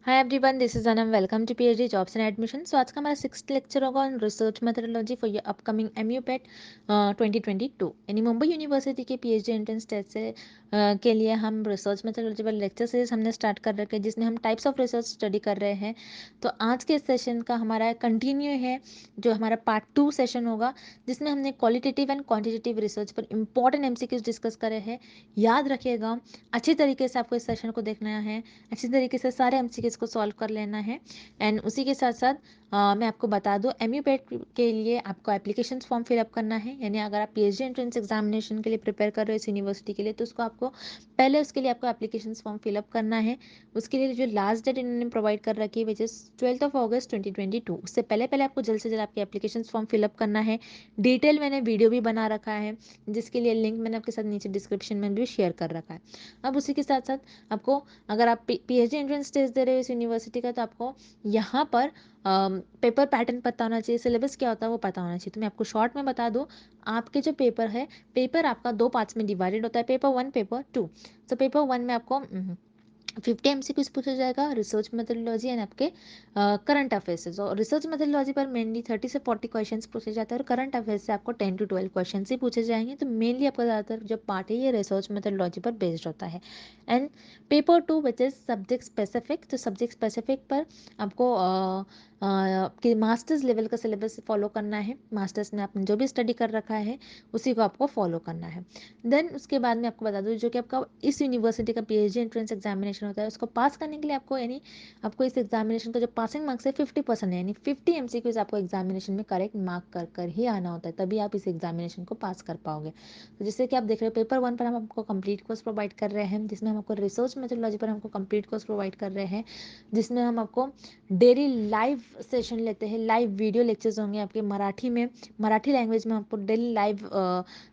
Hi everyone, this is Anam. Welcome to PhD jobs and admission. So आज का हमारा 6th lecture होगा on research methodology for your upcoming MUPET 2022 यानी Mumbai university के PhD entrance test से के लिए हम रिसर्च मेथोडोलॉजी वाले लेक्चर सीरीज हमने स्टार्ट कर रखे हैं, जिसमें हम टाइप्स ऑफ रिसर्च स्टडी कर रहे हैं। तो आज के सेशन का हमारा कंटिन्यू है, जो हमारा पार्ट 2 सेशन होगा, जिसमें हमने क्वालिटेटिव एंड क्वांटिटेटिव रिसर्च पर इंपॉर्टेंट एमसीक्यूज डिस्कस करे हैं। याद रखिएगा, अच्छी तरीके से आपको इस सेशन को देखना है, अच्छी तरीके से सारे एमसीक्यूज को सॉल्व कर लेना है। एंड उसी के साथ साथ मैं आपको बता दूं, एमयूपेट के लिए आपको एप्लीकेशन फॉर्म फिलअप करना है। यानी अगर आप पीएचडी एंट्रेंस एग्जामिनेशन के लिए प्रिपेयर कर रहे हो इस यूनिवर्सिटी के लिए, तो उसको आपको पहले उसके लिए आपको एप्लीकेशन फॉर्म फिलअप करना है। उसके लिए जो लास्ट डेट इन्होंने प्रोवाइड कर रखी है, विच इज 12 अगस्त 2022, उससे पहले पहले आपको जल्द से जल्द आपकी एप्लीकेशन फॉर्म फिलअप करना है। डिटेल मैंने वीडियो भी बना रखा है, जिसके लिए लिंक मैंने आपके साथ नीचे डिस्क्रिप्शन में भी शेयर कर रखा है। अब उसी के साथ साथ आपको, अगर आप पीएचडी एंट्रेंस टेस्ट दे रहे हो इस यूनिवर्सिटी का, तो आपको यहाँ पर पेपर पैटर्न पता होना चाहिए, सिलेबस क्या होता है वो पता होना चाहिए। तो मैं आपको शॉर्ट में बता दूं, आपके जो पेपर है, पेपर आपका 2 पार्ट्स में डिवाइडेड होता है, पेपर 1, पेपर 2। तो पेपर 1 में आपको 50 एमसीक्यूज पूछा जाएगा, रिसर्च मेथोडोलॉजी एंड आपके करंट अफेयर्स से। और रिसर्च मेथोडोलॉजी पर मेनली 30 से 40 क्वेश्चंस पूछे जाते हैं, और करंट अफेयर्स से आपको 10 to 12 क्वेश्चन ही पूछे जाएंगे। तो मेनली आपका ज़्यादातर जो पार्ट है, ये रिसर्च मेथोडोलॉजी पर बेस्ड होता है। And paper 2 which is subject specific, तो सब्जेक्ट स्पेसिफिक पर आपको कि मास्टर्स लेवल का सिलेबस फॉलो करना है। मास्टर्स में आपने जो भी स्टडी कर रखा है, उसी को आपको फॉलो करना है। देन उसके बाद में आपको बता दूं, जो कि आपका इस यूनिवर्सिटी का पीएचडी एंट्रेंस एग्जामिनेशन होता है, उसको पास करने के लिए आपको, यानी आपको इस एग्जामिनेशन का जो पासिंग मार्क्स है 50% है, यानी 50 एमसीक्यूज आपको एग्जामिनेशन में करेक्ट मार्क कर कर ही आना होता है, तभी आप इस एग्जामिनेशन को पास कर पाओगे। तो जैसे कि आप देख रहे हो, पेपर 1 पर हम आपको कंप्लीट कोर्स प्रोवाइड कर रहे हैं, जिसमें हम आपको रिसर्च मेथोडोलॉजी पर हमको कंप्लीट कोर्स प्रोवाइड कर रहे हैं, जिसमें हम आपको डेली लाइव सेशन लेते हैं, लाइव वीडियो लेक्चर्स होंगे आपके मराठी में, मराठी लैंग्वेज में आपको डेली लाइव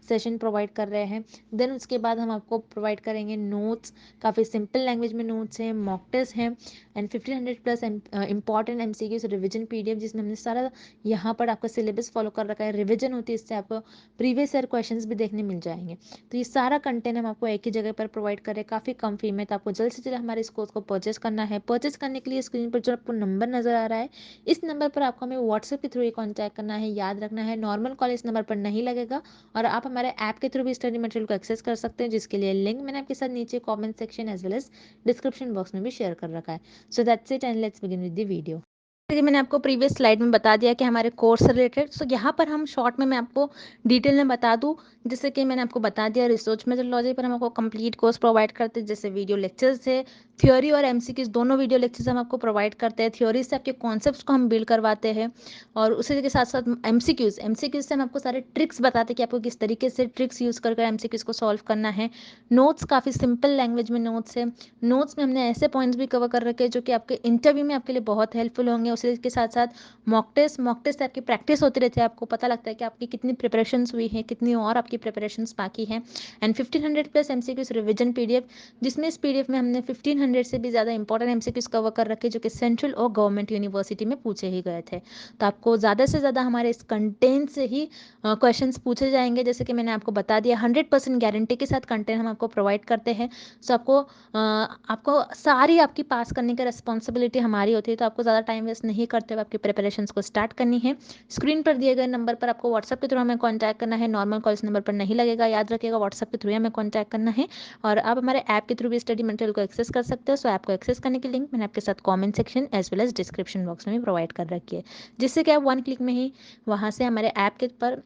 सेशन प्रोवाइड कर रहे हैं। देन उसके बाद हम आपको प्रोवाइड करेंगे नोट्स, काफ़ी सिंपल लैंग्वेज में नोट्स हैं, मॉक टेस्ट हैं, and 1500 plus important MCQs revision PDF, जिसमें हमने सारा यहाँ पर आपका सिलेबस फॉलो कर रखा है, रिवीजन होती है, इससे आपको प्रीवियस ईयर क्वेश्चंस भी देखने मिल जाएंगे। तो ये सारा कंटेंट हम आपको एक ही जगह पर प्रोवाइड करें काफ़ी कम फी में। तो आपको जल्द से जल्द हमारे इस कोर्स को परचेस करना है। परचेस करने के लिए स्क्रीन पर जो आपको नंबर नजर आ रहा है, इस नंबर पर आपको हमें व्हाट्सएप के थ्रू ही कॉन्टैक्ट करना है। याद रखना है, नॉर्मल कॉल इस नंबर पर नहीं लगेगा, और आप हमारे ऐप के थ्रू भी स्टडी मटेरियल को एक्सेस कर सकते हैं, जिसके लिए लिंक मैंने आपके साथ नीचे comment section as well as description box में भी शेयर कर रखा है। So that's it, and let's begin with the video. जैसे कि मैंने आपको प्रीवियस स्लाइड में बता दिया कि हमारे कोर्स से रिलेटेड, सो यहाँ पर हम शॉर्ट में मैं आपको डिटेल में बता दूँ। जैसे कि मैंने आपको बता दिया, रिसर्च मेथोडोलॉजी पर हम आपको कंप्लीट कोर्स प्रोवाइड करते हैं, जैसे वीडियो लेक्चर्स है, थ्योरी और एमसीक्यूज दोनों वीडियो लेक्चर्स हम आपको प्रोवाइड करते हैं। थ्योरी से आपके कॉन्सेप्ट्स को हम बिल्ड करवाते हैं, और उसी के साथ साथ एमसीक्यूज से हम आपको सारे ट्रिक्स बताते हैं कि आपको किस तरीके से ट्रिक्स यूज़ कर एमसीक्यूज को सॉल्व करना है। नोट्स काफ़ी सिंपल लैंग्वेज में नोट्स है। नोट्स में हमने ऐसे पॉइंट्स भी कवर कर रखे हैं जो कि आपके इंटरव्यू में आपके लिए बहुत हेल्पफुल होंगे। उसी के साथ साथ मॉक टेस्ट से आपकी प्रैक्टिस होती रहती है, आपको पता लगता है कि आपकी कितनी प्रिपरेशंस हुई है, कितनी और आपकी प्रिपरेशंस बाकी हैं। And 1500 plus MCQs revision PDF, जिसमें इस पीडीएफ में हमने 1500 से भी ज़्यादा इंपॉर्टेंट एमसीक्यूज कवर कर रखे, जो कि सेंट्रल और गवर्नमेंट यूनिवर्सिटी में पूछे ही गए थे। तो आपको ज़्यादा से ज़्यादा हमारे इस कंटेंट से ही क्वेश्चंस पूछे जाएंगे। जैसे कि मैंने आपको बता दिया, 100% गारंटी के साथ कंटेंट हम आपको प्रोवाइड करते हैं। सो आपको सारी आपकी पास करने की रिस्पॉन्सिबिलिटी हमारी होती है। तो आपको ज़्यादा टाइम वेस्ट नहीं करते हुए आपकी प्रिपरेशंस को स्टार्ट करनी है। स्क्रीन पर दिए गए नंबर पर आपको व्हाट्सएप के थ्रू हमें कॉन्टैक्ट करना है, नॉर्मल कॉल इस नंबर पर नहीं लगेगा, याद रखिएगा, व्हाट्सएप के थ्रू हमें कॉन्टैक्ट करना है। और आप हमारे ऐप के थ्रू भी स्टडी मटेरियल को एक्सेस कर सकते हो। सो ऐप को एक्सेस करने की लिंक मैंने आपके साथ comment section as well as description box में भी प्रोवाइड कर रखी है, जिससे कि आप 1 क्लिक में ही वहाँ से हमारे ऐप के पर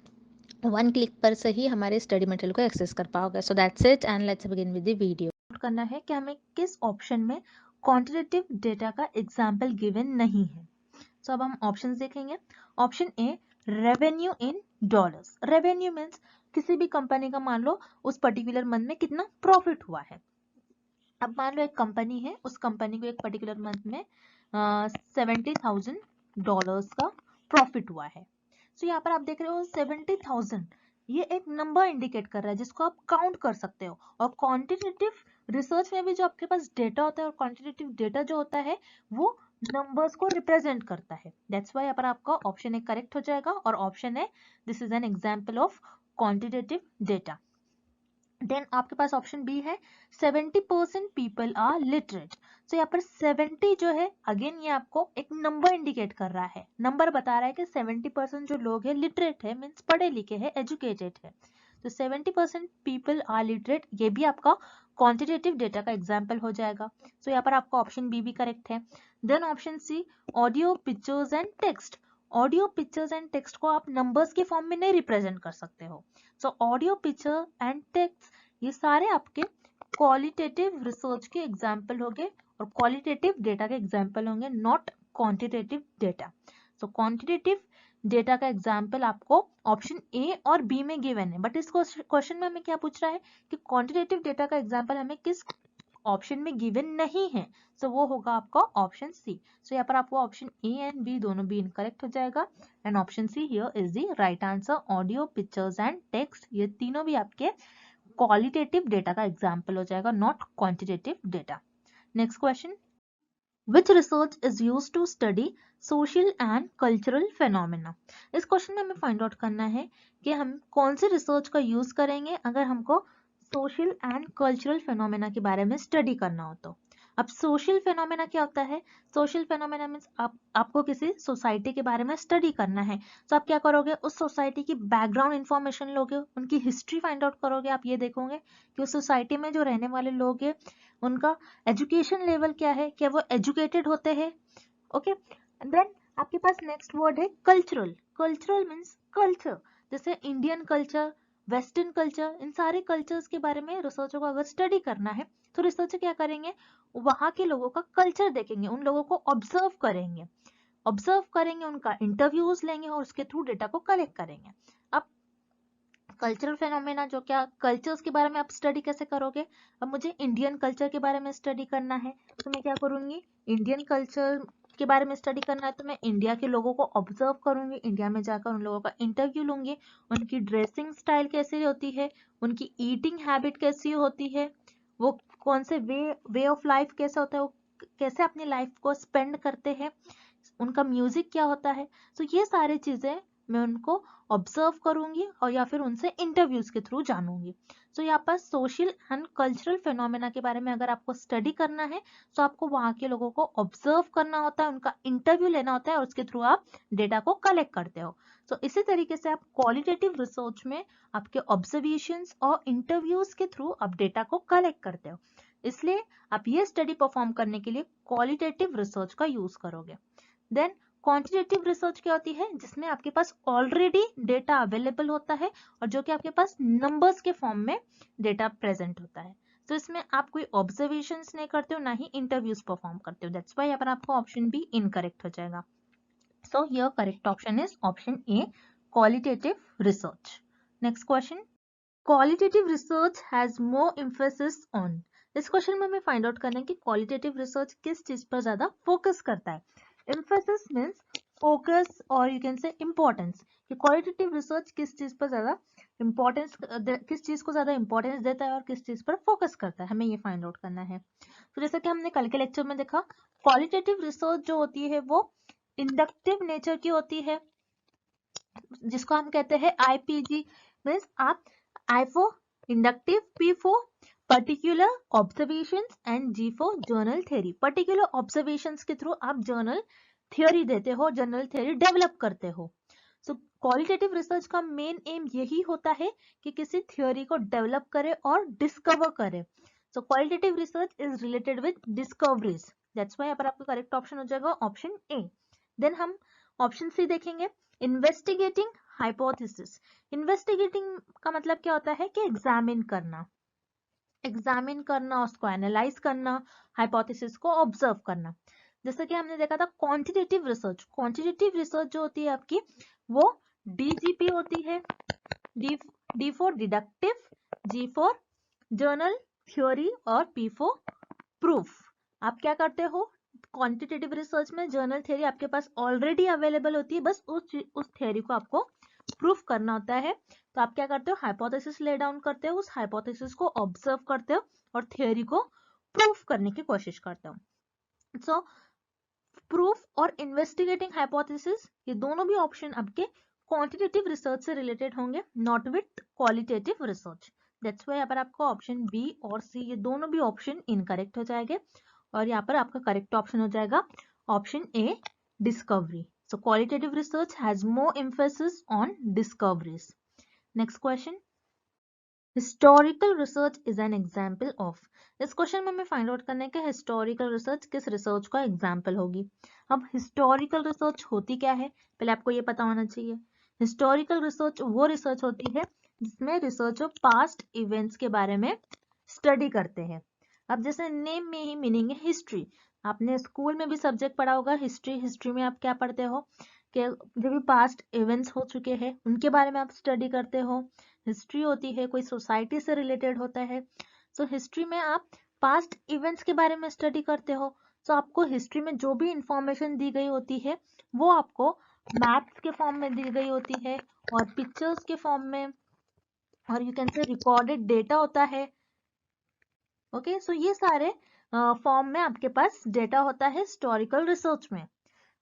1 क्लिक पर से ही हमारे स्टडी मटेरियल को एक्सेस कर पाओगे। सो that's it, and let's begin with the video. करना है कि हमें किस ऑप्शन में क्वांटिटेटिव डेटा का एग्जाम्पल गिवन नहीं है। सो अब हम ऑप्शंस देखेंगे। Option A, revenue in dollars. Revenue means किसी भी कंपनी का मान लो उस पर्टिकुलर मंथ में कितना प्रॉफिट हुआ है। अब मान लो एक कंपनी है, उस कंपनी को एक पर्टिकुलर मंथ में $70,000 का प्रॉफिट हुआ है। सो यहाँ पर आप देख रहे हो 70,000, ये एक नंबर इंडिकेट कर रहा है जिसको आप काउंट कर सकते हो। और क्वांटिटेटिव रिसर्च में भी जो आपके पास डेटा होता है, और क्वांटिटेटिव डेटा जो होता है वो नंबर्स को रिप्रेजेंट करता है। दैट्स वाई यहाँ पर आपका ऑप्शन ए करेक्ट हो जाएगा, और ऑप्शन है this is an example of quantitative data. Then आपके पास ऑप्शन बी है 70% पीपल आर लिटरेट। तो यहाँ पर 70 जो है, अगेन ये आपको एक नंबर इंडिकेट कर रहा है, नंबर बता रहा है कि 70% जो लोग हैं लिटरेट है, मीन्स पढ़े लिखे हैं, एजुकेटेड है। तो 70% पीपल आर लिटरेट, ये भी आपका क्वांटिटेटिव डेटा का एग्जाम्पल हो जाएगा। तो यहाँ पर आपका ऑप्शन बी भी करेक्ट है। Then option C audio pictures and text. Audio pictures and text को आप नंबर्स के फॉर्म में नहीं रिप्रेजेंट कर सकते हो। So audio picture and text ये सारे आपके क्वालिटेटिव रिसर्च के एग्जाम्पल होंगे और क्वालिटेटिव डेटा के एग्जाम्पल होंगे, not quantitative data. So quantitative data का एग्जाम्पल आपको ऑप्शन ए और बी में गिवन है, बट इस क्वेश्चन में हमें क्या पूछ रहा है कि क्वांटिटेटिव डेटा का एग्जाम्पल हमें किस ऑप्शन में गिवन नहीं है। सो वो होगा आपका ऑप्शन सी। सो यहाँ पर आपको ऑप्शन ए एंड बी दोनों भी इनकरेक्ट हो जाएगा and option see here is the right answer. Audio pictures and text ये तीनों भी आपके क्वालिटेटिव डेटा का एग्जाम्पल हो जाएगा, not quantitative data. Next question, Which research is used to study social and cultural phenomena? इस क्वेश्चन में हमें फाइंड आउट करना है कि हम कौन से रिसर्च का यूज करेंगे अगर हमको सोशल एंड कल्चरल फेनोमेना के बारे में स्टडी करना हो तो। अब सोशल फेनोमेना क्या होता है? सोशल फेनोमेना मीन्स आपको किसी सोसाइटी के बारे में स्टडी करना है, तो आप क्या करोगे, उस सोसाइटी की बैकग्राउंड इंफॉर्मेशन लोगे, उनकी हिस्ट्री फाइंड आउट करोगे। आप ये देखोगे कि उस सोसाइटी में जो रहने वाले लोग हैं उनका एजुकेशन लेवल क्या है, क्या वो एजुकेटेड होते हैं। ओके, देन आपके पास नेक्स्ट वर्ड है कल्चरल। कल्चरल मीन्स कल्चर, जैसे इंडियन कल्चर, वेस्टर्न कल्चर, इन सारे कल्चर्स के बारे में रिसर्चर को अगर स्टडी करना है तो रिसर्चर क्या करेंगे, वहां के लोगों का कल्चर देखेंगे, उन लोगों को ऑब्जर्व करेंगे, उनका इंटरव्यूज लेंगे और उसके थ्रू डेटा को कलेक्ट करेंगे। अब कल्चरल फेनोमेना जो क्या कल्चर्स के बारे में आप स्टडी कैसे करोगे, अब मुझे इंडियन कल्चर के बारे में स्टडी करना है तो मैं क्या करूंगी, इंडियन कल्चर के बारे में स्टडी करना है तो मैं इंडिया के लोगों को ऑब्जर्व करूंगी, इंडिया में जाकर उन लोगों का इंटरव्यू लूंगी, उनकी ड्रेसिंग स्टाइल कैसी होती है, उनकी ईटिंग हैबिट कैसी होती है, वो कौन से वे ऑफ लाइफ कैसा होता है, वो कैसे अपनी लाइफ को स्पेंड करते हैं, उनका म्यूजिक क्या होता है। तो ये सारी चीजें मैं उनको ऑब्जर्व करूंगी और या फिर उनसे इंटरव्यूज के थ्रू जानूंगी। तो यहाँ पर सोशल एंड कल्चरल फेनोमेना के बारे में अगर आपको स्टडी करना है तो आपको वहां के लोगों को ऑब्जर्व करना होता है, उनका इंटरव्यू लेना होता है और उसके थ्रू आप डेटा को कलेक्ट करते हो। तो इसी तरीके से आप क्वालिटेटिव रिसर्च में आपके ऑब्जर्वेशंस और इंटरव्यूज के थ्रू आप डेटा को कलेक्ट करते हो, इसलिए आप ये स्टडी परफॉर्म करने के लिए क्वालिटेटिव रिसर्च का यूज करोगे। देन क्वांटिटेटिव रिसर्च क्या होती है, जिसमें आपके पास ऑलरेडी डेटा अवेलेबल होता है और जो कि आपके पास नंबर्स के फॉर्म में डेटा प्रेजेंट होता है। तो इसमें आप कोई ऑब्जर्वेशंस नहीं करते हो, ना ही इंटरव्यूज परफॉर्म करते हो। दैट्स व्हाई यहाँ पर आपका ऑप्शन बी इनकरेक्ट हो जाएगा। So your correct option is option A, qualitative research. Next question, qualitative research has more emphasis on. इस क्वेश्चन में हमें फाइंड आउट करना है कि क्वालिटेटिव रिसर्च किस चीज पर ज्यादा फोकस करता है। एम्फेसिस मींस फोकस और यू कैन से इंपॉर्टेंस, कि क्वालिटेटिव रिसर्च किस चीज पर ज्यादा इंपॉर्टेंस, किस चीज को ज्यादा इंपॉर्टेंस देता है और किस चीज पर फोकस करता है, हमें ये फाइंड आउट करना है। तो जैसा कि हमने कल के लेक्चर में देखा, क्वालिटेटिव रिसर्च जो होती है वो इंडक्टिव नेचर की होती है, जिसको हम कहते हैं आईपीजी, मींस आप I for inductive, P for particular observations and G for general theory. Particular observations के थ्रू आप जर्नल थ्योरी देते हो, जर्नल थ्योरी डेवलप करते हो। सो क्वालिटेटिव रिसर्च का मेन एम यही होता है कि किसी थ्योरी को डेवलप करे और डिस्कवर करे। So qualitative research is related with discoveries, that's why यहाँ पर आपका करेक्ट ऑप्शन हो जाएगा ऑप्शन ए। देन हम ऑप्शन सी देखेंगे, इन्वेस्टिगेटिंग हाइपोथेसिस। इन्वेस्टिगेटिंग का मतलब क्या होता है कि एग्जामिन करना, उसको एनालाइज करना, हाइपोथेसिस को ऑब्जर्व करना। जैसे कि हमने देखा था क्वांटिटेटिव रिसर्च, क्वांटिटेटिव रिसर्च जो होती है आपकी वो डीजीपी होती है, D for deductive, G for general theory और पी फॉर प्रूफ। आप क्या करते हो, क्वांटिटेटिव रिसर्च में जर्नल थ्योरी आपके पास ऑलरेडी अवेलेबल होती है, बस उस थ्योरी को आपको प्रूफ करना होता है। तो आप क्या करते हो, हाइपोथेसिस ले डाउन करते हो, उस हाइपोथेसिस को ऑब्जर्व करते हो और थ्योरी को प्रूफ करने की कोशिश करते हो। सो प्रूफ और इन्वेस्टिगेटिंग हाइपोथेसिस ये दोनों भी ऑप्शन आपके क्वांटिटेटिव रिसर्च से रिलेटेड होंगे, not with qualitative research. That's why यहाँ पर आपको ऑप्शन बी और सी ये दोनों भी ऑप्शन इनकरेक्ट हो जाएंगे और यहाँ पर आपका करेक्ट ऑप्शन हो जाएगा option A discovery. So qualitative research has more emphasis on discoveries. Next question. Historical research is an example of. इस क्वेश्चन में हमें फाइंड आउट करना है कि हिस्टोरिकल रिसर्च किस रिसर्च का एग्जाम्पल होगी. अब हिस्टोरिकल रिसर्च होती क्या है पहले आपको ये पता होना चाहिए. हिस्टोरिकल रिसर्च वो रिसर्च होती है जिसमें रिसर्चर पास्ट इवेंट्स के बारे में स्टडी करते हैं. अब जैसे नेम में ही मीनिंग है हिस्ट्री. आपने स्कूल में भी सब्जेक्ट पढ़ा होगा हिस्ट्री. हिस्ट्री में आप क्या पढ़ते हो कि जो भी पास्ट इवेंट्स हो चुके हैं उनके बारे में आप स्टडी करते हो. हिस्ट्री होती है कोई सोसाइटी से रिलेटेड होता है. सो हिस्ट्री में आप पास्ट इवेंट्स के बारे में स्टडी करते हो. सो आपको हिस्ट्री में जो भी इंफॉर्मेशन दी गई होती है वो आपको मैप्स के फॉर्म में दी गई होती है और पिक्चर्स के फॉर्म में और you can say recorded data होता है. ओके सो ये सारे फॉर्म में आपके पास डेटा होता है हिस्टोरिकल रिसर्च में.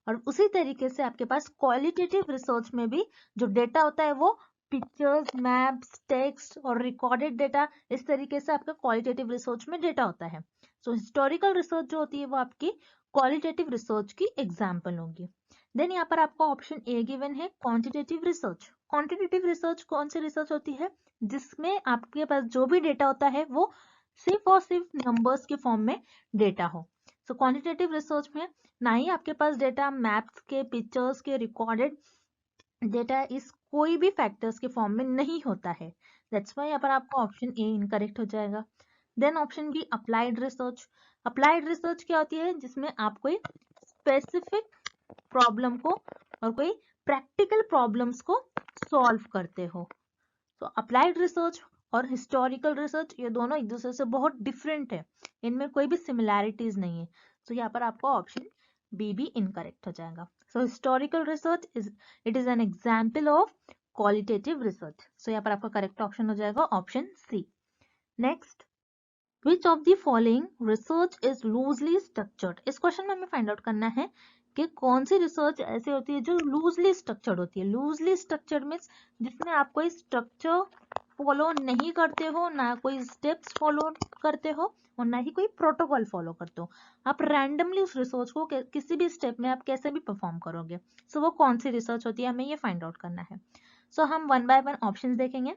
और उसी तरीके से आपके पास क्वालिटेटिव रिसर्च में भी जो डेटा होता है वो पिक्चर्स, मैप्स, टेक्स्ट और रिकॉर्डेड डेटा इस तरीके से आपका क्वालिटेटिव रिसर्च में डेटा होता है. सो हिस्टोरिकल रिसर्च जो होती है वो आपकी क्वालिटेटिव रिसर्च की एग्जाम्पल होगी. देन यहाँ पर आपको ऑप्शन ए गिवन है क्वांटिटेटिव रिसर्च. क्वांटिटेटिव रिसर्च कौन सी रिसर्च होती है जिसमें आपके पास जो भी डेटा होता है वो सिर्फ और सिर्फ नंबर्स के फॉर्म में डेटा हो. सो क्वांटिटेटिव रिसर्च में ना ही आपके पास डेटा मैप्स के, पिक्चर्स के, रिकॉर्डेड डेटा इस कोई भी फैक्टर्स के फॉर्म में नहीं होता है. दैट्स वाई यहाँ पर आपको ऑप्शन ए इनकरेक्ट हो जाएगा. Then option B applied research. Applied research क्या होती है जिसमें आप कोई स्पेसिफिक प्रॉब्लम को और कोई प्रैक्टिकल प्रॉब्लम्स को सॉल्व करते हो. तो अप्लाइड रिसर्च और हिस्टोरिकल रिसर्च ये दोनों एक दूसरे से बहुत डिफरेंट है. इनमें कोई भी सिमिलैरिटीज नहीं है. तो यहाँ पर आपको ऑप्शन बी भी इनकरेक्ट हो जाएगा. So historical research it is an example of qualitative research. So यहाँ पर आपका करेक्ट ऑप्शन हो जाएगा option C. Next, which of the following research is loosely structured. इस क्वेश्चन में हमें फाइंड आउट करना है कि कौन सी रिसर्च ऐसी होती है जो लूजली स्ट्रक्चर्ड होती है. लूजली स्ट्रक्चर्ड मीन्स जिसमें आप कोई स्ट्रक्चर फॉलो नहीं करते हो, ना कोई स्टेप्स फॉलो करते हो और ना ही कोई प्रोटोकॉल फॉलो करते हो. आप रैंडमली उस रिसर्च को किसी भी स्टेप में आप कैसे भी परफॉर्म करोगे. सो वो कौन सी रिसर्च होती है हमें ये फाइंड आउट करना है. सो हम वन बाय वन ऑप्शंस देखेंगे.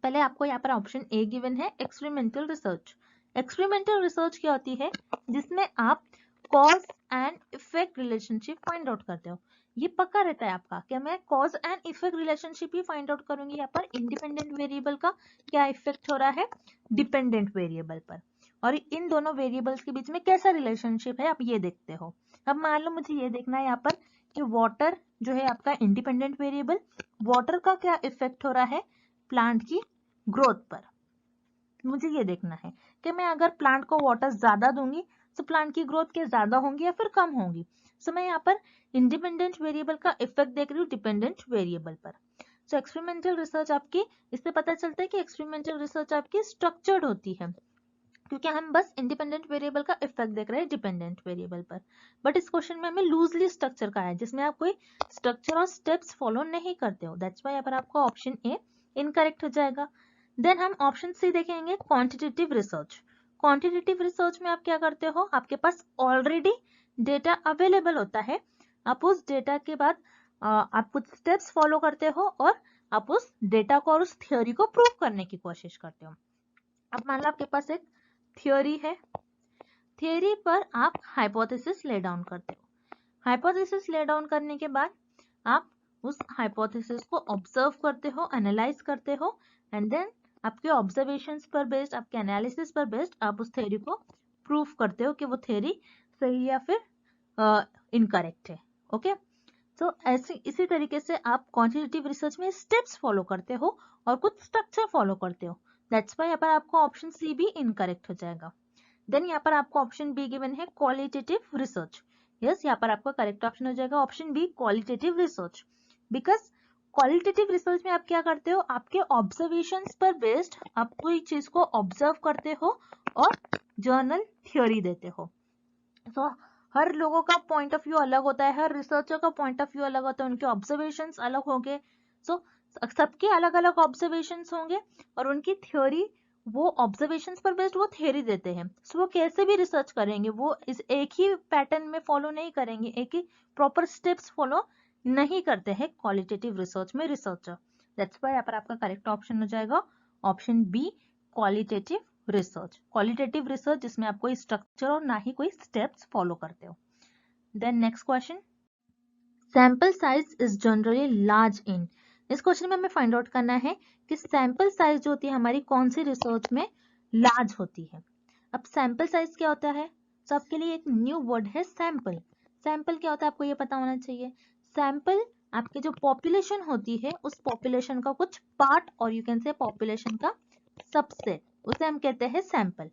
पहले आपको यहाँ पर ऑप्शन ए गिवन है एक्सपेरिमेंटल रिसर्च. एक्सपेरिमेंटल रिसर्च क्या होती है जिसमें आप cause and effect relationship find out करते हो. ये पक्का रहता है आपका कि मैं cause and effect relationship he find out करूंगी. यहाँ पर इंडिपेंडेंट वेरिएबल का क्या इफेक्ट हो रहा है डिपेंडेंट वेरिएबल पर और इन दोनों वेरिएबल्स के बीच में कैसा रिलेशनशिप है आप ये देखते हो. अब मान लो मुझे ये देखना है यहाँ पर कि वाटर जो है आपका इंडिपेंडेंट वेरिएबल, वाटर का क्या इफेक्ट हो रहा है प्लांट की ग्रोथ पर. मुझे ये देखना है कि मैं अगर प्लांट को वाटर ज्यादा दूंगी तो प्लांट की ग्रोथ क्या ज्यादा होंगी या फिर कम होंगी. सो मैं यहाँ पर इंडिपेंडेंट वेरिएबल का इफेक्ट देख रही हूँ डिपेंडेंट वेरिएबल पर. सो एक्सपेरिमेंटल रिसर्च आपकी इससे पता चलता है कि एक्सपेरिमेंटल रिसर्च आपकी स्ट्रक्चर्ड होती है क्योंकि हम बस इंडिपेंडेंट वेरिएबल का इफेक्ट देख रहे हैं डिपेंडेंट वेरिएबल पर. बट इस क्वेश्चन में हमें लूजली स्ट्रक्चर का है जिसमें आप कोई स्ट्रक्चर और स्टेप्स फॉलो नहीं करते हो. दैट्स वाई यहाँ पर आपको ऑप्शन ए इनकरेक्ट हो जाएगा. देन हम ऑप्शन सी देखेंगे क्वांटिटेटिव रिसर्च. क्वांटिटेटिव रिसर्च में आप क्या करते हो आपके पास ऑलरेडी डेटा अवेलेबल होता है. आप उस डेटा के बाद आप कुछ स्टेप्स फॉलो करते हो और आप उस डेटा को और उस थ्योरी को प्रूव करने की कोशिश करते हो. अब मान लो आपके पास एक थ्योरी है, थ्योरी पर आप हाइपोथेसिस ले डाउन करते हो. हाइपोथेसिस ले डाउन करने के बाद आप उस हाइपोथेसिस को ऑब्जर्व करते हो, एनालाइज करते हो एंड देन आपके ऑब्जर्वेशंस पर बेस्ड, आपके एनालिसिस पर बेस्ड आप उस थ्योरी को प्रूफ करते हो कि वो थ्योरी सही या फिर इनकरेक्ट है. ओके तो ऐसे इसी तरीके से आप क्वांटिटेटिव रिसर्च में स्टेप्स फॉलो करते हो और कुछ स्ट्रक्चर फॉलो करते हो. दैट्स वाई यहाँ पर आपको ऑप्शन सी भी इनकरेक्ट हो जाएगा. देन यहाँ पर आपको ऑप्शन बी गिवन है क्वालिटेटिव रिसर्च. यस यहाँ पर आपका करेक्ट ऑप्शन हो जाएगा option B qualitative research. Because qualitative research में आप क्या करते हो आपके ऑब्जर्वेशंस पर बेस्ड आप कोई चीज को ऑब्जर्व करते हो और जर्नल थ्योरी देते हो. सो हर लोगों का पॉइंट ऑफ व्यू अलग होता है, हर रिसर्चर का पॉइंट ऑफ व्यू अलग होता है, उनके ऑब्जर्वेशंस अलग होंगे. सो सबके अलग अलग ऑब्जर्वेशंस होंगे और उनकी थ्योरी वो ऑब्जर्वेशंस पर बेस्ड वो थ्योरी देते हैं। सो वो कैसे भी रिसर्च करेंगे, वो इस एक ही पैटर्न में फॉलो नहीं करेंगे, एक ही प्रॉपर स्टेप्स फॉलो नहीं करते हैं क्वालिटेटिव रिसर्च में रिसर्चर। दैट्स व्हाई यहाँ पर आपका करेक्ट ऑप्शन हो जाएगा option B, qualitative research. Qualitative research जिसमें आप कोई स्ट्रक्चर और ना ही कोई स्टेप्स फॉलो करते हो। Then next question, sample size is generally large in. इस क्वेश्चन में हमें फाइंड आउट करना है कि सैंपल साइज जो होती है हमारी कौन सी रिसर्च में लार्ज होती है। अब सैंपल साइज क्या होता है, तो आपके लिए एक न्यू वर्ड है सैंपल। सैंपल क्या होता है आपको ये पता होना चाहिए। सैंपल आपकी जो पॉपुलेशन होती है उस पॉपुलेशन का कुछ पार्ट और यू कैन से पॉपुलेशन का सबसेट, उसे हम कहते हैं सैंपल।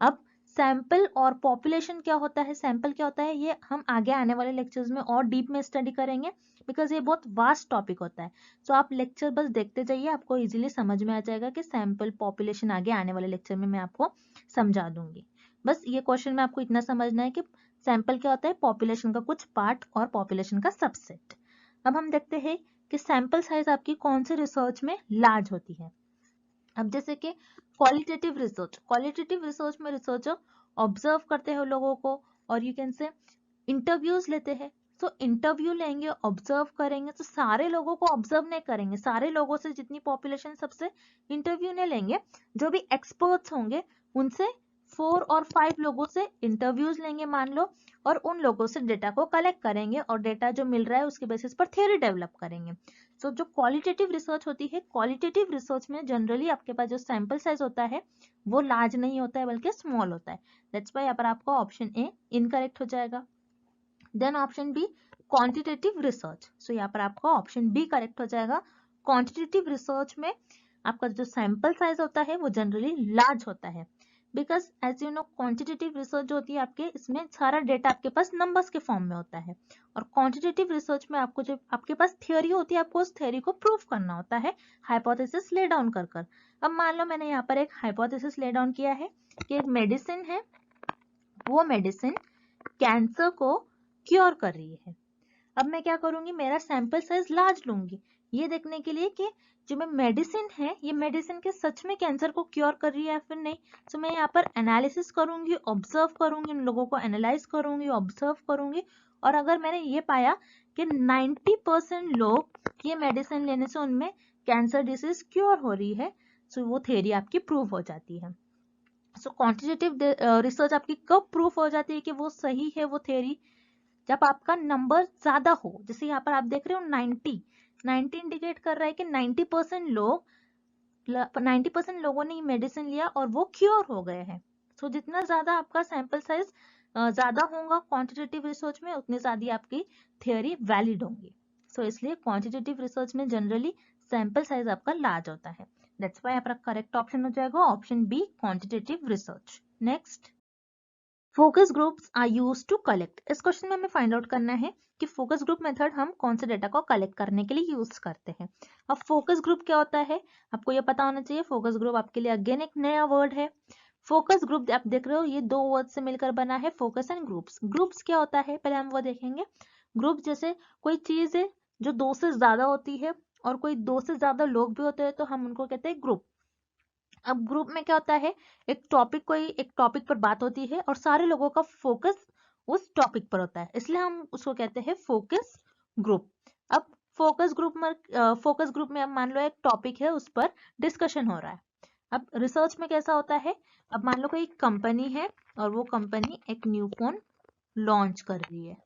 अब सैंपल और पॉपुलेशन क्या होता है, सैंपल क्या होता है, ये हम आगे आने वाले लेक्चर्स में और डीप में स्टडी करेंगे बिकॉज ये बहुत वास्ट टॉपिक होता है। सो आप लेक्चर बस देखते जाइए, आपको इजीली समझ में आ जाएगा कि सैंपल पॉपुलेशन आगे आने वाले लेक्चर में मैं आपको समझा दूंगी। बस ये क्वेश्चन में आपको इतना समझना है कि सैंपल क्या होता है, पॉपुलेशन का कुछ पार्ट और पॉपुलेशन का सबसेट। अब हम देखते हैं कि सैंपल साइज आपकी कौन से रिसर्च में लार्ज होती है। अब जैसे कि क्वालिटेटिव रिसर्च, क्वालिटेटिव रिसर्च में रिसर्चर ऑब्जर्व करते हैं लोगों को और यू कैन से इंटरव्यूज लेते हैं। तो इंटरव्यू लेंगे, ऑब्जर्व करेंगे, तो सारे लोगों को ऑब्जर्व नहीं करेंगे, सारे लोगों से जितनी पॉपुलेशन सबसे इंटरव्यू नहीं लेंगे, जो भी एक्सपर्ट्स होंगे उनसे 4 और 5 लोगों से इंटरव्यूज लेंगे मान लो, और उन लोगों से डेटा को कलेक्ट करेंगे और डेटा जो मिल रहा है उसके बेसिस पर थ्योरी डेवलप करेंगे। सो जो क्वालिटेटिव रिसर्च होती है, क्वालिटेटिव रिसर्च में जनरली आपके पास जो सैंपल साइज होता है वो लार्ज नहीं होता है बल्कि स्मॉल होता है। दैट्स व्हाई यहाँ पर आपका ऑप्शन ए इनकरेक्ट हो जाएगा। Then option B, quantitative research. So यहाँ पर आपका ऑप्शन बी करेक्ट हो जाएगा। क्वांटिटेटिव रिसर्च में आपका जो सैंपल साइज होता है वो जनरली लार्ज होता है because as you know quantitative research जो होती है आपके, इसमें सारा डेटा आपके पास नंबर्स के फॉर्म में होता है, और क्वांटिटेटिव रिसर्च में आपको जो आपके पास थियोरी होती है आपको उस थियोरी को प्रूव करना होता है हाइपोथेसिस ले डाउन कर कर। अब मान लो मैंने यहाँ पर एक हाइपोथेसिस ले डाउन किया है कि एक मेडिसिन है, वो मेडिसिन कैंसर को क्योर कर रही है। अब मैं क्या करूंगी, मेरा सैंपल साइज लार्ज लूंगी ये देखने के लिए कि जो मैं मेडिसिन है ये मेडिसिन के सच में कैंसर को क्योर कर रही है या फिर नहीं। तो मैं यहाँ पर एनालिसिस करूंगी, ऑब्जर्व करूंगी, उन लोगों को एनालाइज करूंगी, ऑब्जर्व करूंगी, और अगर मैंने ये पाया कि 90% लोग ये मेडिसिन लेने से उनमें कैंसर डिसीज क्योर हो रही है, तो वो थ्योरी आपकी प्रूव हो जाती है। सो क्वांटिटेटिव रिसर्च आपकी कब प्रूफ हो जाती है कि वो सही है वो थ्योरी, जब आपका नंबर ज्यादा हो। जैसे यहाँ पर आप देख रहे हो 90 इंडिकेट कर रहा है कि 90% लोगों ने मेडिसिन लिया और वो क्योर हो गए हैं। सो जितना ज्यादा आपका सैंपल साइज ज्यादा होगा क्वांटिटेटिव रिसर्च में, उतनी ज्यादा आपकी थियोरी वैलिड होंगी। सो इसलिए क्वांटिटेटिव रिसर्च में जनरली सैंपल साइज आपका लार्ज होता है। दैट्स व्हाई आपका करेक्ट ऑप्शन हो जाएगा option B, quantitative research. Next, focus groups are used to collect. इस क्वेश्चन में हमें फाइंड आउट करना है कि फोकस ग्रुप मेथड हम कौन से डेटा को कलेक्ट करने के लिए यूज करते हैं। अब फोकस ग्रुप क्या होता है आपको ये पता होना चाहिए। फोकस ग्रुप आपके लिए अगेन एक नया वर्ड है। फोकस ग्रुप आप देख रहे हो ये दो वर्ड से मिलकर बना है, फोकस एंड ग्रुप्स। ग्रुप्स क्या होता है पहले हम वो देखेंगे। ग्रुप जैसे कोई चीज है जो 2 से ज्यादा होती है और कोई 2 से ज्यादा लोग भी होते हैं तो हम उनको कहते हैं ग्रुप। अब ग्रुप में क्या होता है, एक टॉपिक पर बात होती है और सारे लोगों का फोकस उस टॉपिक पर होता है, इसलिए हम उसको कहते हैं फोकस ग्रुप। अब फोकस ग्रुप में अब मान लो एक टॉपिक है उस पर डिस्कशन हो रहा है। अब रिसर्च में कैसा होता है, अब मान लो कोई कंपनी है और वो कंपनी एक न्यू फोन लॉन्च कर रही है।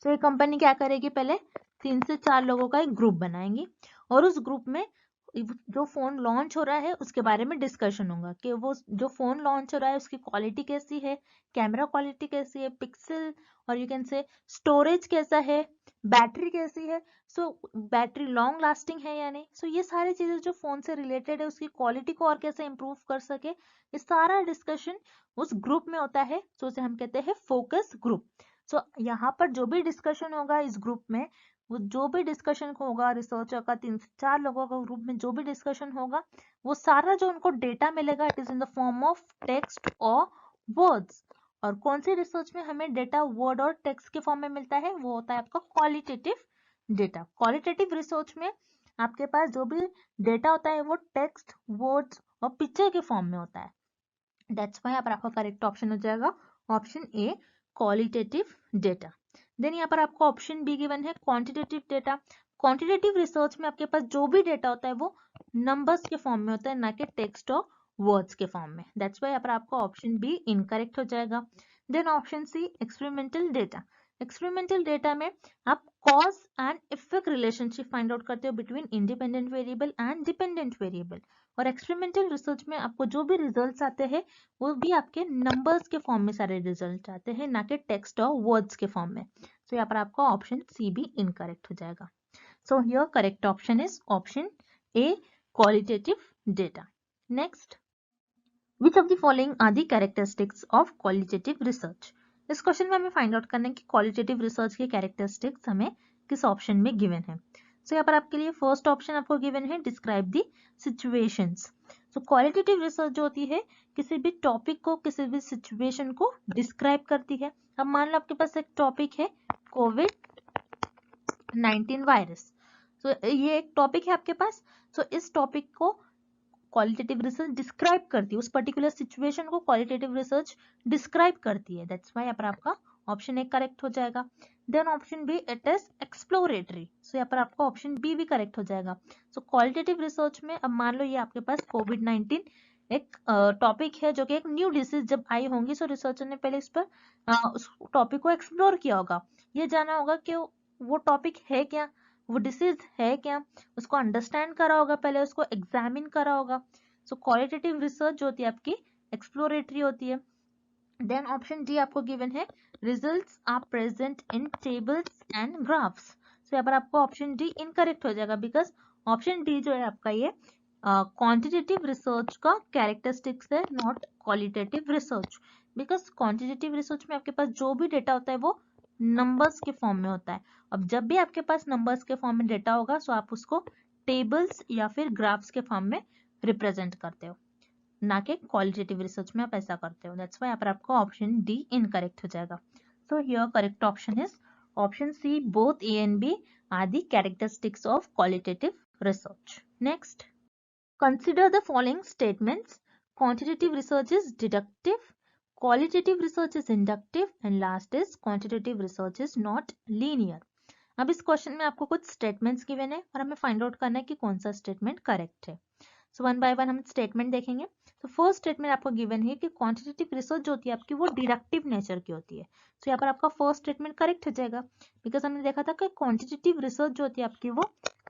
तो ये कंपनी क्या करेगी, पहले 3 से 4 लोगों का एक ग्रुप बनाएंगी और उस ग्रुप में जो फोन लॉन्च हो रहा है उसके बारे में डिस्कशन होगा कि वो जो फोन लॉन्च हो रहा है उसकी क्वालिटी कैसी है, कैमरा क्वालिटी कैसी है, पिक्सल और यू कैन से स्टोरेज कैसा है, बैटरी कैसी है, सो बैटरी लॉन्ग लास्टिंग है या नहीं। सो ये सारी चीजें जो फोन से रिलेटेड है उसकी क्वालिटी को और कैसे इंप्रूव कर सके, ये सारा डिस्कशन उस ग्रुप में होता है। सो उसे हम कहते हैं फोकस ग्रुप। सो यहाँ पर जो भी डिस्कशन होगा इस ग्रुप में, वो जो भी डिस्कशन होगा रिसर्चर का 3 से 4 लोगों का ग्रुप में जो भी डिस्कशन होगा वो सारा जो उनको डेटा मिलेगा it is in the form of text और वर्ड्स। और कौन सी रिसर्च में हमें डेटा वर्ड और टेक्स्ट के फॉर्म में मिलता है, वो होता है आपका क्वालिटेटिव डेटा। क्वालिटेटिव रिसर्च में आपके पास जो भी डेटा होता है वो टेक्स्ट, वर्ड्स और पिक्चर के फॉर्म में होता है। दैट्स वाई यहाँ पर आपका करेक्ट ऑप्शन हो जाएगा option A, qualitative data. Then यहाँ पर आपको ऑप्शन बी गिवन है क्वांटिटेटिव डेटा। क्वांटिटेटिव रिसर्च में आपके पास जो भी डेटा होता है वो नंबर्स के फॉर्म में होता है, ना कि टेक्स्ट और वर्ड्स के फॉर्म में। दैट्स वाई यहाँ पर आपका ऑप्शन बी इनकरेक्ट हो जाएगा। Then option C, experimental data. Experimental data में आप cause and effect relationship find out करते हो between independent variable and dependent variable. और एक्सपेरिमेंटल रिसर्च में आपको जो भी रिजल्ट्स आते हैं वो भी आपके नंबर्स के फॉर्म में सारे रिजल्ट आते हैं, ना कि टेक्स्ट और वर्ड्स के फॉर्म में। तो यहाँ पर आपका ऑप्शन सी भी इनकरेक्ट हो जाएगा। So here correct option is option A, qualitative data. Next, which of the following are the characteristics of qualitative research. इस क्वेश्चन में हमें फाइंड आउट करना है कि क्वालिटेटिव रिसर्च के कैरेक्टरिस्टिक्स हमें किस ऑप्शन में गिवन है। सो यहाँ पर आपके लिए फर्स्ट ऑप्शन आपको गिवन है describe the situations. So qualitative research जो होती है किसी भी टॉपिक को, किसी भी सिचुएशन को डिस्क्राइब करती है। अब मान लो आपके पास एक टॉपिक है कोविड-19 वायरस। तो ये एक टॉपिक है आपके पास। सो इस टॉपिक को क्वालिटेटिव रिसर्च डिस्क्राइब करती है, उस पर्टिकुलर सिचुएशन को क्वालिटेटिव रिसर्च डिस्क्राइब करती है। दैट्स व्हाई यहाँ पर आपका ऑप्शन ए करेक्ट हो जाएगा। Then option B, it is exploratory. So यहाँ पर आपका ऑप्शन बी भी करेक्ट हो जाएगा। सो क्वालिटेटिव रिसर्च में अब मान लो ये आपके पास कोविड-19 एक टॉपिक है जो कि एक न्यू डिसीज जब आई होंगी, सो रिसर्चर ने पहले इस पर उस टॉपिक को एक्सप्लोर किया होगा, ये जाना होगा कि वो टॉपिक है क्या, वो डिसीज है क्या, उसको अंडरस्टैंड करा होगा, पहले उसको एग्जामिन करा होगा। सो क्वालिटेटिव रिसर्च जो होती है आपकी एक्सप्लोरेटरी होती है। देन ऑप्शन डी आपको गिवन है results are present in tables and graphs. So यहाँ पर आपको ऑप्शन डी इनकरेक्ट हो जाएगा, बिकॉज ऑप्शन डी जो है आपका ये क्वांटिटेटिव रिसर्च का कैरेक्टरिस्टिक्स है, not qualitative research. Because quantitative research में आपके पास जो भी डेटा होता है वो नंबर्स के फॉर्म में होता है। अब जब भी आपके पास नंबर्स के फॉर्म में डेटा होगा सो आप उसको टेबल्स या फिर ग्राफ्स के फॉर्म में रिप्रेजेंट करते हो, ना कि क्वालिटेटिव रिसर्च में आप ऐसा करते हो। दैट्स व्हाई यहाँ पर आपका ऑप्शन डी इनकरेक्ट हो जाएगा। So here correct option is option C, both A and B are the characteristics of qualitative research. Next, consider the following statements. Quantitative research is deductive, qualitative research is inductive, and last is quantitative research is not linear. अब इस question में आपको कुछ statements given है और हमें find out करना है कि कौन सा स्टेटमेंट करेक्ट है। सो वन बाय वन हम स्टेटमेंट देखेंगे। तो फर्स्ट स्टेटमेंट आपको गिवन है कि क्वांटिटेटिव रिसर्च जो होती है आपकी वो डिडक्टिव नेचर की होती है। तो यहाँ पर आपका फर्स्ट स्टेटमेंट करेक्ट हो जाएगा, बिकॉज हमने देखा था कि क्वांटिटेटिव रिसर्च जो होती है आपकी वो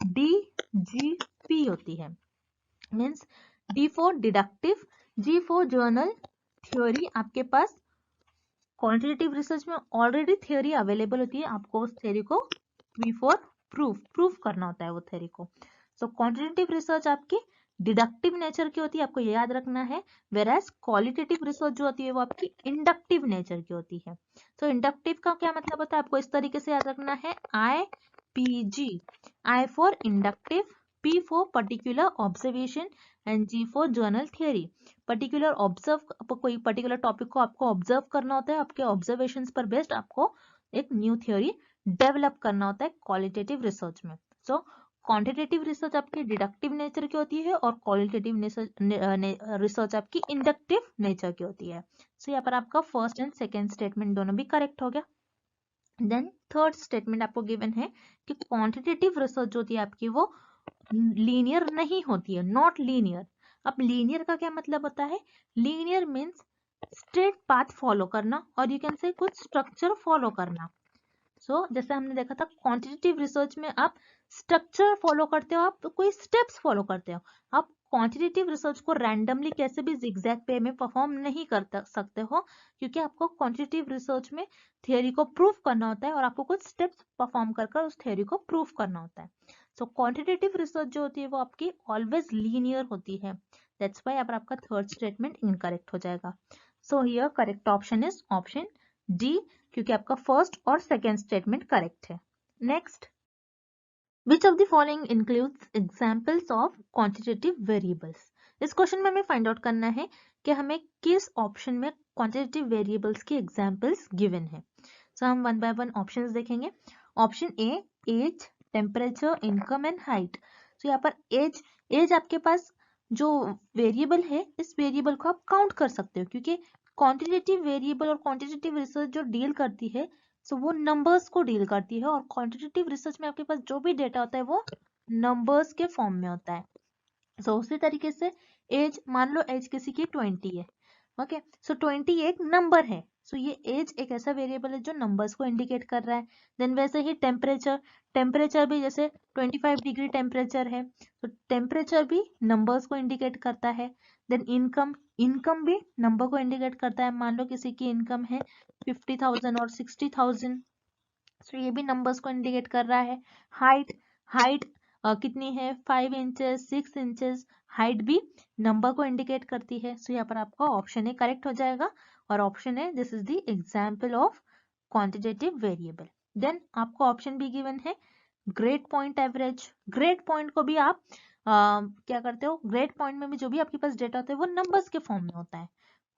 DGP होती है, means D for deductive, G for general theory. आपके पास क्वांटिटेटिव रिसर्च में ऑलरेडी थ्योरी अवेलेबल होती है, आपको उस थ्योरी को P फॉर प्रूफ करना होता है वो थ्योरी को। सो क्वांटिटेटिव रिसर्च आपकी डिडक्टिव नेचर की होती है, आपको ये याद रखना है। वेराज क्वालिटेटिव रिसर्च जो होती है वो आपकी इंडक्टिव नेचर की होती है। सो इंडक्टिव का क्या मतलब होता है आपको इस तरीके से याद रखना है, IPG, I for inductive, P for particular observation and G for journal theory. Particular observe, कोई पर्टिकुलर टॉपिक को आपको ऑब्जर्व करना होता है, आपके ऑब्जर्वेशंस पर बेस्ड आपको एक न्यू थ्योरी डेवलप करना होता है क्वालिटेटिव रिसर्च में। सो क्वांटिटेटिव रिसर्च आपकी डिडक्टिव नेचर की होती है और क्वालिटेटिव रिसर्च आपकी इंडक्टिव नेचर की होती है। सो यहाँ पर आपका फर्स्ट एंड सेकेंड स्टेटमेंट दोनों भी करेक्ट हो गया। देन थर्ड स्टेटमेंट आपको गिवन है कि क्वांटिटेटिव रिसर्च जो होती है आपकी वो लीनियर नहीं होती है, नॉट लीनियर। अब लीनियर का क्या मतलब होता है, linear means straight path follow करना और यू कैन से कुछ स्ट्रक्चर फॉलो करना। सो जैसे हमने देखा था क्वांटिटेटिव रिसर्च में आप स्ट्रक्चर फॉलो करते हो, आप कोई स्टेप्स फॉलो करते हो। आप क्वांटिटेटिव रिसर्च को रैंडमली कैसे भी जिगजैग पे में परफॉर्म नहीं कर सकते हो, क्योंकि आपको क्वांटिटेटिव रिसर्च में थियरी को प्रूफ करना होता है और आपको कुछ स्टेप्स परफॉर्म कर उस थियरी को प्रूफ करना होता है। सो क्वांटिटेटिव रिसर्च जो होती है वो आपकी ऑलवेज लीनियर होती है। दैट्स व्हाई यहाँ पर आपका थर्ड स्टेटमेंट इनकरेक्ट हो जाएगा। So here correct option is option D, क्योंकि आपका फर्स्ट और सेकेंड स्टेटमेंट करेक्ट है। Next, which of the following includes examples of quantitative variables. इस क्वेश्चन में हमें फाइंड आउट करना है कि हमें किस ऑप्शन में क्वांटिटेटिव वेरिएबल्स की एग्जांपल्स गिवन है। सो हम वन बाय वन ऑप्शंस देखेंगे। Option A, age, temperature, income and height. तो यहाँ पर एज आपके पास जो वेरिएबल है, इस वेरिएबल को आप काउंट कर सकते हो, क्योंकि क्वांटिटेटिव वेरिएबल और क्वांटिटेटिव रिसर्च जो डील करती है, सो वो नंबर्स को डील करती है, और क्वांटिटेटिव रिसर्च में आपके पास जो भी डेटा होता है वो नंबर्स के फॉर्म में होता है। सो उसी तरीके से एज, मान लो एज किसी की 20 है, ओके, सो 20 एक नंबर है, सो ये एज एक ऐसा वेरिएबल है जो नंबर्स को इंडिकेट कर रहा है। देन वैसे ही टेम्परेचर, टेम्परेचर भी जैसे 25 डिग्री टेम्परेचर है, तो टेम्परेचर भी नंबर्स को इंडिकेट करता है। देन इनकम, इनकम भी नंबर को इंडिकेट करता है, मान लो किसी की इनकम है 50,000 और 60,000, सो ये भी नंबर्स को इंडिकेट कर रहा है। हाइट, हाइट कितनी है, 5 इंचेस, 6 इंचेस, हाइट भी नंबर को इंडिकेट करती है। सो यहाँ पर आपका ऑप्शन ए करेक्ट हो जाएगा, और option A this is the example of quantitative variable. Then आपको ऑप्शन बी गिवन है grade point average. Grade point को भी आप क्या करते हो, ग्रेड पॉइंट में भी जो भी आपके पास डेटा होता है वो नंबर्स के फॉर्म में होता है,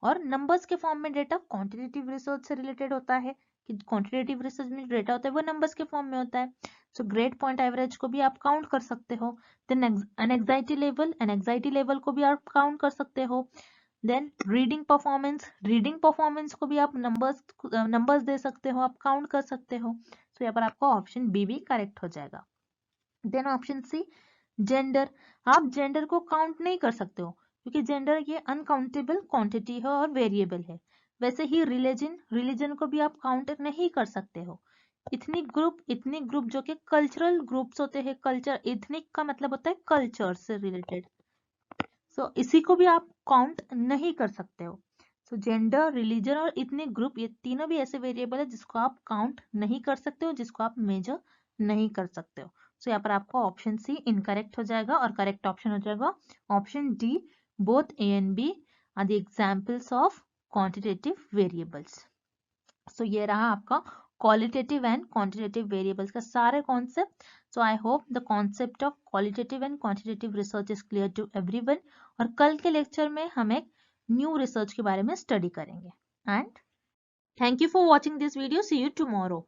और नंबर्स के फॉर्म में डेटा क्वांटिटेटिव रिसर्च से रिलेटेड होता है, कि क्वांटिटेटिव रिसर्च में डेटा होता है वो नंबर्स के फॉर्म में होता है। सो ग्रेड पॉइंट एवरेज को भी आप काउंट कर सकते हो। Then anxiety level, anxiety level को भी आप काउंट कर सकते हो। Then reading performance, reading performance को भी आप नंबर्स दे सकते हो, आप काउंट कर सकते हो। सो यहाँ पर आपका ऑप्शन बी भी करेक्ट हो जाएगा। देन ऑप्शन सी जेंडर, आप जेंडर को काउंट नहीं कर सकते हो, क्योंकि जेंडर ये अनकाउंटेबल क्वांटिटी है और वेरिएबल है। वैसे ही रिलीजन, रिलीजन को भी आप काउंट नहीं कर सकते हो। इथनिक ग्रुप, इथनिक ग्रुप जो कि कल्चरल ग्रुप्स होते हैं, कल्चर, इथनिक का मतलब होता है कल्चर से रिलेटेड, सो इसी को भी आप काउंट नहीं कर सकते हो। सो जेंडर, रिलीजन और इथनिक ग्रुप, ये तीनों भी ऐसे वेरिएबल है जिसको आप काउंट नहीं कर सकते हो, जिसको आप मेजर नहीं कर सकते हो। सो यहाँ पर आपका ऑप्शन सी इनकरेक्ट हो जाएगा, और करेक्ट ऑप्शन हो जाएगा option D, both A and B are the examples of quantitative variables. So ये रहा आपका क्वालिटेटिव एंड क्वांटिटेटिव वेरिएबल्स का सारे concept. So I hope the concept of qualitative and quantitative research is clear to everyone, और कल के lecture में हम एक न्यू रिसर्च के बारे में स्टडी करेंगे। And thank you for watching this video, see you tomorrow.